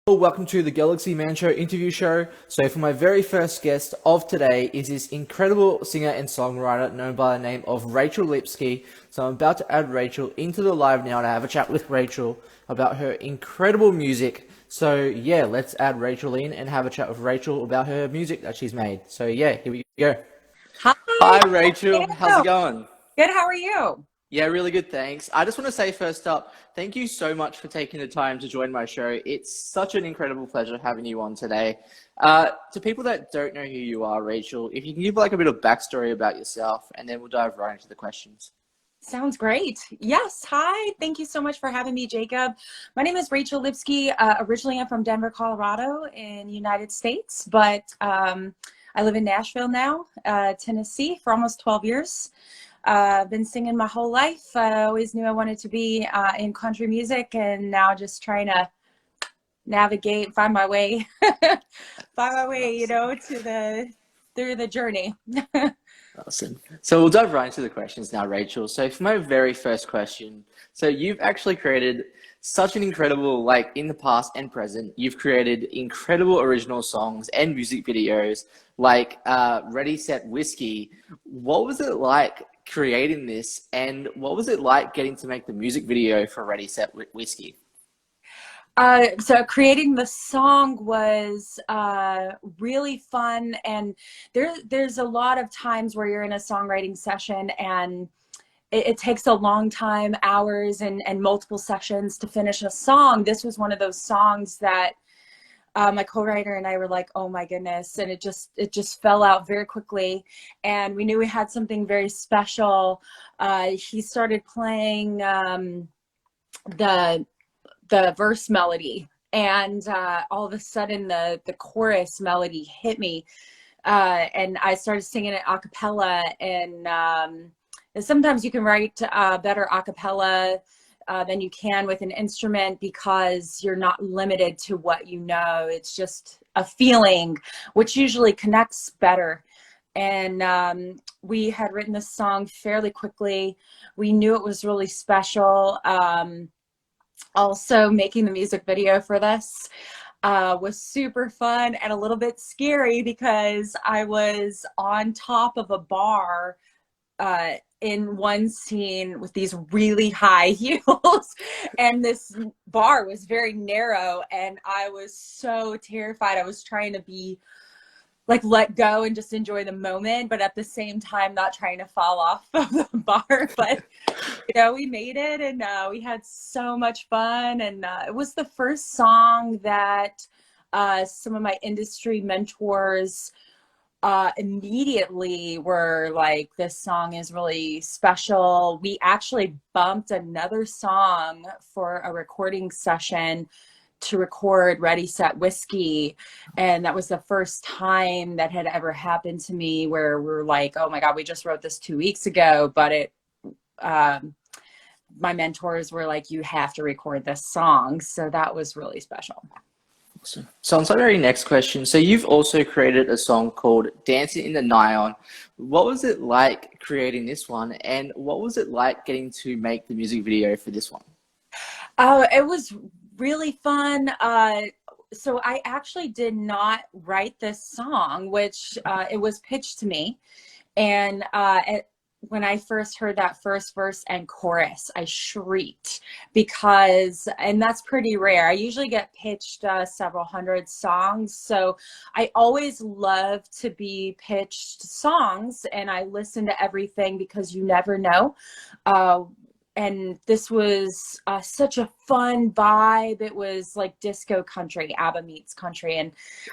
Welcome to the Galaxy Man Show interview show. So for my very first guest of today is this incredible singer and songwriter known by the name of Rachel Lipsky. So I'm about to add Rachel into the live now to have a chat with Rachel about her incredible music. So yeah, let's add Rachel in and have a chat with Rachel about her music that she's made. So yeah, here we go. Hi, Hi how Rachel, how's are it you? going? Good, how are you? Yeah, really good, thanks. I just want to say first up, thank you so much for taking the time to join my show. It's such an incredible pleasure having you on today. To people that don't know who you are, Rachel, if you can give like a bit of backstory about yourself, and then we'll dive right into the questions. Sounds great. Yes, hi. Thank you so much for having me, Jacob. My name is Rachel Lipsky. Originally, I'm from Denver, Colorado in the United States, but I live in Nashville now, Tennessee, for almost 12 years. I've been singing my whole life. I always knew I wanted to be in country music, and now just trying to navigate, find my way, find my way, Awesome. through the journey. Awesome. So we'll dive right into the questions now, Rachel. So for my very first question, so you've actually created such an incredible, like in the past and present, you've created incredible original songs and music videos like Ready, Set, Whiskey. What was it like creating this, and what was it like getting to make the music video for Ready, Set, Whiskey? So creating the song was really fun, and there's a lot of times where you're in a songwriting session and it takes a long time, hours and multiple sessions to finish a song. This was one of those songs that my co-writer and I were like, oh my goodness, and it just fell out very quickly, and we knew we had something very special. He started playing the verse melody, and all of a sudden the chorus melody hit me, and I started singing it a cappella. And sometimes you can write better a cappella than you can with an instrument, because you're not limited to what you know. It's just a feeling, which usually connects better. And we had written this song fairly quickly. We knew it was really special. Also, making the music video for this was super fun and a little bit scary, because I was on top of a bar in one scene with these really high heels, and this bar was very narrow, and I was so terrified. I was trying to be like let go and just enjoy the moment, but at the same time not trying to fall off of the bar. But we made it, and we had so much fun. And it was the first song that some of my industry mentors immediately were like, this song is really special. We actually bumped another song for a recording session to record Ready, Set, Whiskey. And that was the first time that had ever happened to me, where we're like, oh my God, we just wrote this 2 weeks ago, but my mentors were like, you have to record this song. So that was really special. Awesome. So on to our very next question. So you've also created a song called Dancing in the Neon. What was it like creating this one, and what was it like getting to make the music video for this one? It was really fun. So I actually did not write this song, which it was pitched to me. And when I first heard that first verse and chorus, I shrieked, because, and that's pretty rare. I usually get pitched several hundred songs. So I always love to be pitched songs, and I listen to everything, because you never know. And this was such a fun vibe. It was like disco country, ABBA meets country. And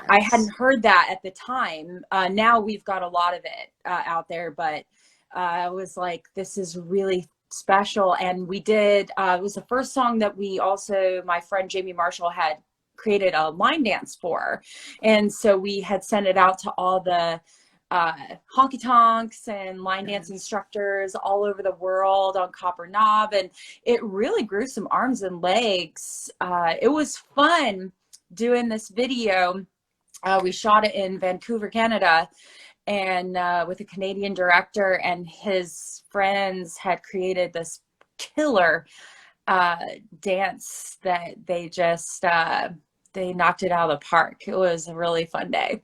I hadn't Yes. heard that at the time. Now we've got a lot of it out there, but I was like, this is really special. And we did, it was the first song that we also, my friend Jamie Marshall had created a line dance for. And so we had sent it out to all the honky tonks and line dance Yes. instructors all over the world on Copper Knob, and it really grew some arms and legs. It was fun doing this video. We shot it in Vancouver, Canada, and with a Canadian director, and his friends had created this killer dance that they just they knocked it out of the park. It was a really fun day.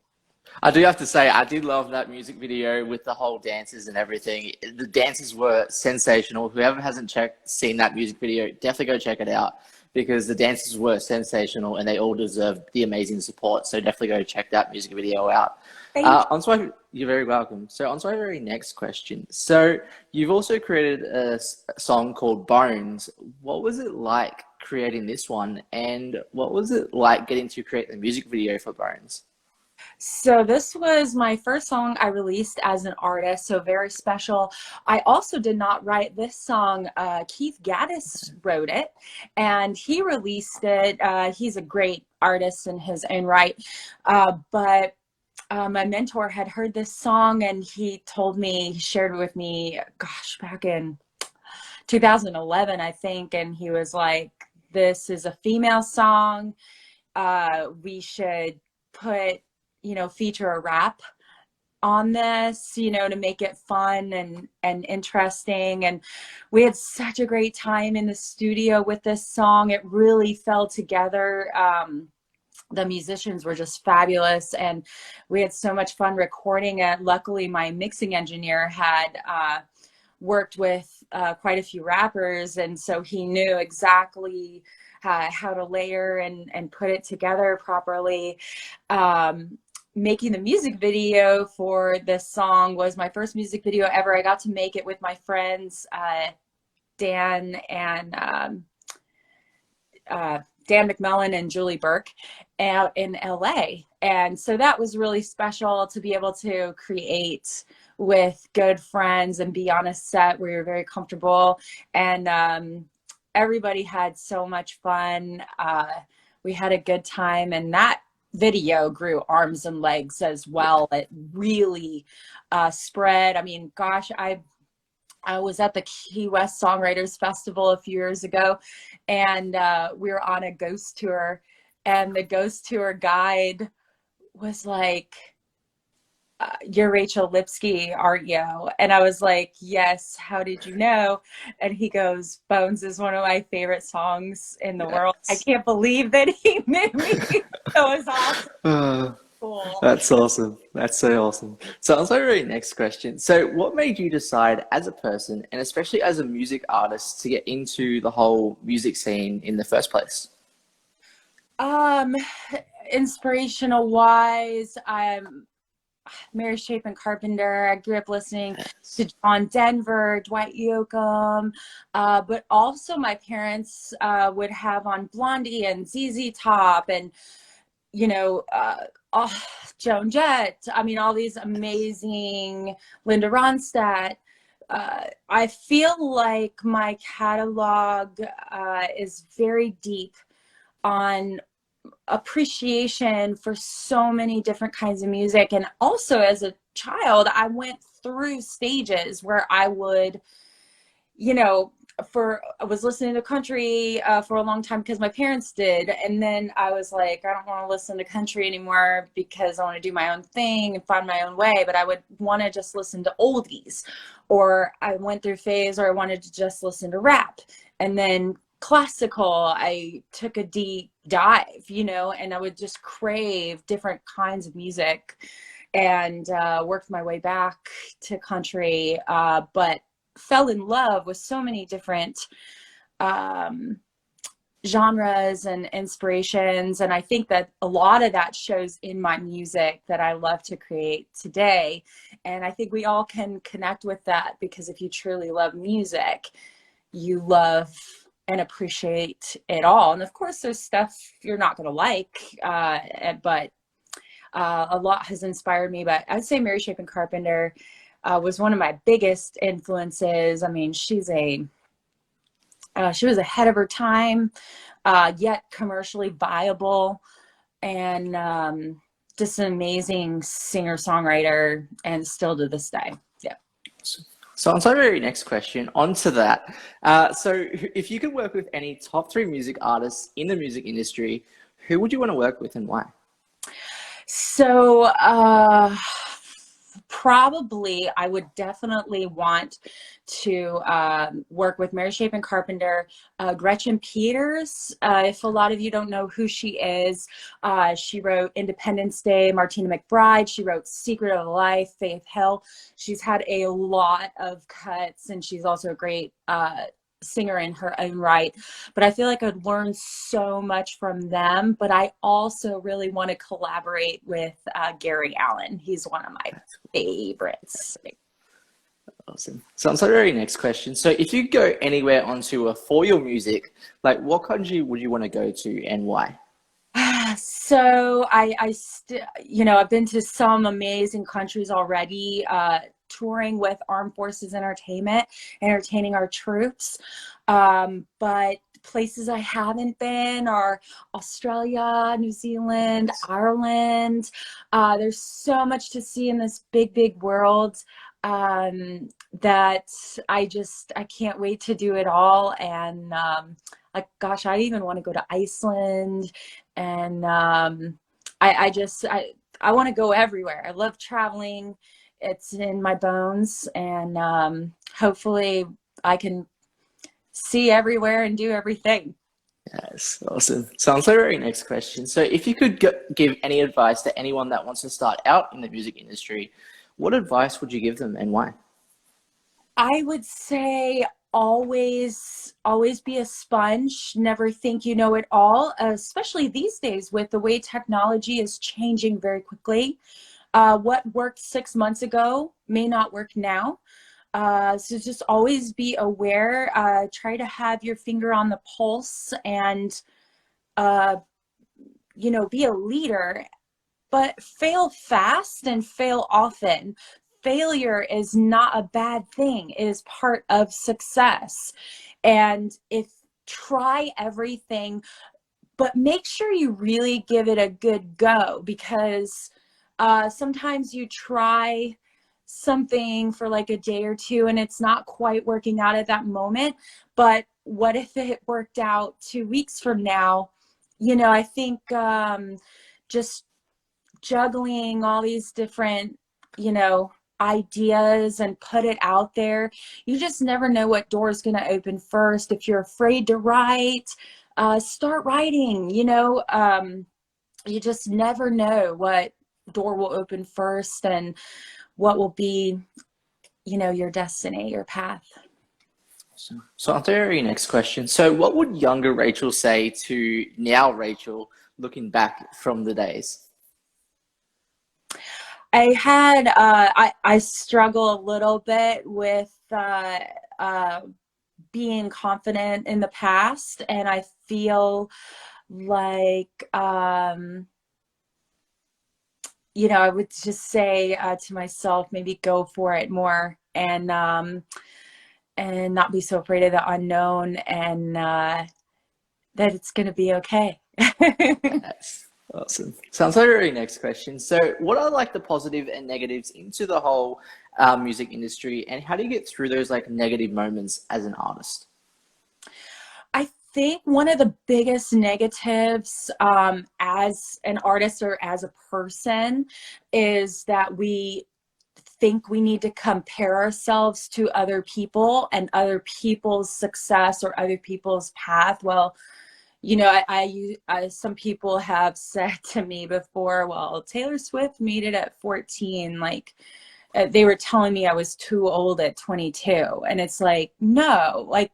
I do have to say, I did love that music video with the whole dances and everything. The dances were sensational. Whoever hasn't seen that music video, definitely go check it out because the dances were sensational and they all deserve the amazing support. So definitely go check that music video out. Thank You're very welcome. So on to my very next question. So you've also created a song called Bones. What was it like creating this one? And what was it like getting to create the music video for Bones? So this was my first song I released as an artist, so very special. I also did not write this song. Keith Gaddis wrote it, and he released it. He's a great artist in his own right, but my mentor had heard this song, and he shared it with me, gosh, back in 2011, I think, and he was like, this is a female song. We should feature a rap on this, to make it fun and interesting. And we had such a great time in the studio with this song. It really fell together. The musicians were just fabulous, and we had so much fun recording it. Luckily, my mixing engineer had worked with quite a few rappers, and so he knew exactly how to layer and put it together properly. Making the music video for this song was my first music video ever. I got to make it with my friends, Dan McMillan and Julie Burke out in LA. And so that was really special to be able to create with good friends and be on a set where you're very comfortable. And everybody had so much fun. We had a good time, and that video grew arms and legs as well. It really spread. I mean, gosh, I was at the Key West Songwriters Festival a few years ago, and we were on a ghost tour, and the ghost tour guide was like, you're Rachel Lipsky, aren't you? And I was like, yes, how did you know? And he goes, Bones is one of my favorite songs in the world. I can't believe that he knew me. It was awesome. Cool. That's awesome. That's so awesome. So on to my next question. So what made you decide as a person, and especially as a music artist, to get into the whole music scene in the first place? Inspirational wise, Mary Chapin Carpenter. I grew up listening to John Denver, Dwight Yoakam, but also my parents would have on Blondie and ZZ Top and, Joan Jett. I mean, all these amazing, Linda Ronstadt. I feel like my catalog is very deep on appreciation for so many different kinds of music. And also as a child, I went through stages where I would, I was listening to country for a long time because my parents did. And then I was like, I don't want to listen to country anymore because I want to do my own thing and find my own way. But I would want to just listen to oldies, or I went through a phase where I wanted to just listen to rap. And then classical, I took a deep dive, and I would just crave different kinds of music, and worked my way back to country, but fell in love with so many different genres and inspirations. And I think that a lot of that shows in my music that I love to create today. And I think we all can connect with that, because if you truly love music, you love and appreciate it all. And of course, there's stuff you're not going to like, but a lot has inspired me. But I'd say Mary Chapin Carpenter was one of my biggest influences. I mean, she was ahead of her time, yet commercially viable, and just an amazing singer-songwriter, and still to this day. Yeah. So on to our very next question, on to that. So if you could work with any top 3 music artists in the music industry, who would you want to work with and why? So probably I would definitely want to work with Mary Chapin Carpenter, Gretchen Peters. If a lot of you don't know who she is, she wrote Independence Day, Martina McBride. She wrote Secret of Life, Faith Hill. She's had a lot of cuts, and she's also a great singer in her own right. But I feel like I'd learn so much from them. But I also really want to collaborate with Gary Allan. He's one of my favorites. Awesome. So on to the very next question. So if you go anywhere on tour for your music, like what country would you want to go to and why? So I've been to some amazing countries already, touring with Armed Forces Entertainment, entertaining our troops. But places I haven't been are Australia, New Zealand, Ireland. There's so much to see in this big, big world that I can't wait to do it all. And gosh, I even want to go to Iceland. And I want to go everywhere. I love traveling. It's in my bones, and hopefully I can see everywhere and do everything. Yes, awesome. So on to the very next question. So if you could give any advice to anyone that wants to start out in the music industry, what advice would you give them and why? I would say always be a sponge. Never think you know it all, especially these days with the way technology is changing very quickly. What worked 6 months ago may not work now. So just always be aware. Try to have your finger on the pulse and, be a leader, but fail fast and fail often. Failure is not a bad thing. It is part of success. And try everything, but make sure you really give it a good go, because sometimes you try something for like a day or two and it's not quite working out at that moment. But what if it worked out 2 weeks from now? I think just juggling all these different, ideas and put it out there. You just never know what door is going to open first. If you're afraid to write, start writing. You just never know what door will open first and what will be, your destiny, your path. So on to the very next question. So what would younger Rachel say to now Rachel looking back from the days? I struggle a little bit with being confident in the past, and I feel like I would just say to myself, maybe go for it more, and not be so afraid of the unknown, and that it's going to be okay. Yes. Awesome. Sounds like our very next question. So what are like the positive and negatives into the whole music industry, and how do you get through those like negative moments as an artist? I think one of the biggest negatives as an artist or as a person is that we think we need to compare ourselves to other people and other people's success or other people's path. Well, some people have said to me before, well, Taylor Swift made it at 14. Like, they were telling me I was too old at 22. And it's like, no, like,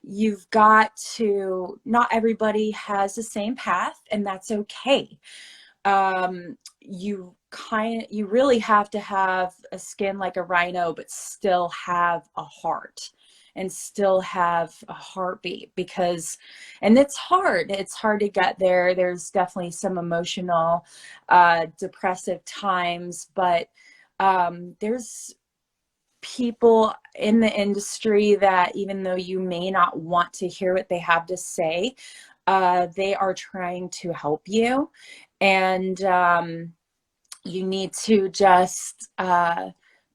you've got to, not everybody has the same path, and that's okay. You really have to have a skin like a rhino, but still have a heart and still have a heartbeat, and it's hard to get there. There's definitely some emotional, depressive times, but there's people in the industry that even though you may not want to hear what they have to say, they are trying to help you. And you need to just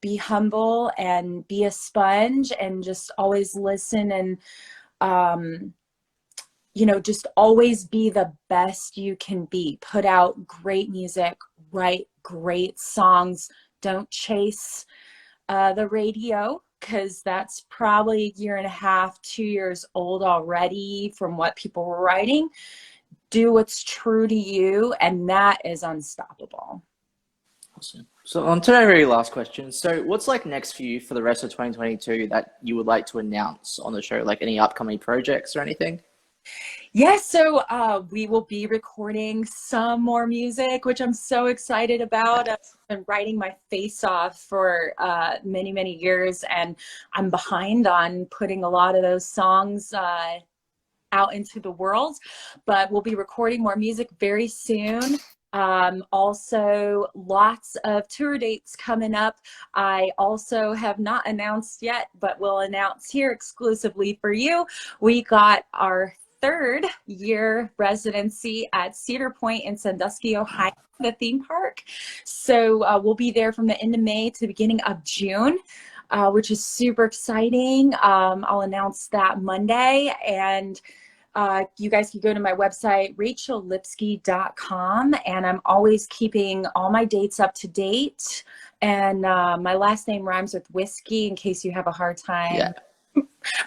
be humble and be a sponge and just always listen and, just always be the best you can be. Put out great music, write great songs, don't chase the radio, because that's probably a year and a half, 2 years old already from what people were writing. Do what's true to you, and that is unstoppable. Awesome. So on to our very last question. So what's like next for you for the rest of 2022 that you would like to announce on the show? Like any upcoming projects or anything? Yes, so we will be recording some more music, which I'm so excited about. I've been writing my face off for many, many years, and I'm behind on putting a lot of those songs out into the world, but we'll be recording more music very soon. Also, lots of tour dates coming up. I also have not announced yet, but we'll announce here exclusively for you. We got our 3rd year residency at Cedar Point in Sandusky, Ohio, the theme park. So we'll be there from the end of May to the beginning of June, which is super exciting. I'll announce that Monday, and you guys can go to my website, rachellipsky.com, and I'm always keeping all my dates up to date. And my last name rhymes with whiskey, in case you have a hard time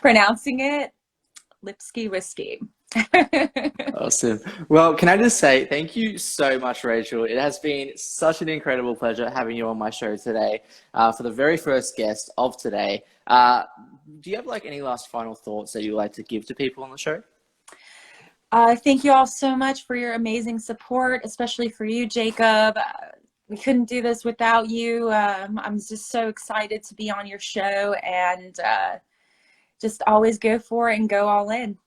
pronouncing it. Lipsky whiskey. Awesome. Well, can I just say thank you so much, Rachel. It has been such an incredible pleasure having you on my show today for the very first guest of today. Do you have like any last final thoughts that you'd like to give to people on the show? Thank you all so much for your amazing support, especially for you, Jacob. We couldn't do this without you. I'm just so excited to be on your show, and just always go for it and go all in.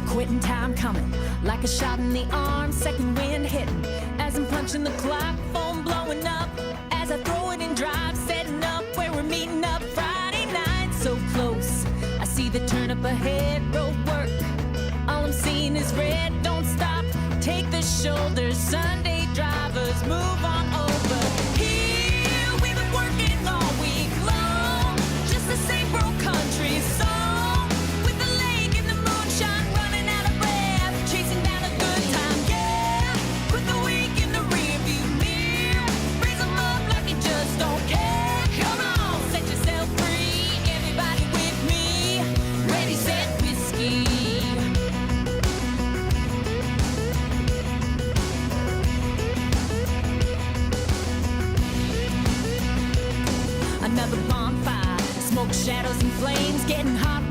Quitting time coming, like a shot in the arm, second wind hitting. As I'm punching the clock, phone blowing up. As I throw it in drive, setting up where we're meeting up Friday night. So close, I see the turn up ahead, road work. All I'm seeing is red, don't stop. Take the shoulders, Sunday drivers, move on over. Here, we've been working all week long, just the same broke country song. With the lake and the moonshine running out of breath, chasing down a good time, yeah. Put the week in the rearview mirror, raise 'em up like you just don't care. Come on, set yourself free, everybody with me. Ready, set, whiskey. Another bonfire, smoke, shadows, and flames, getting hot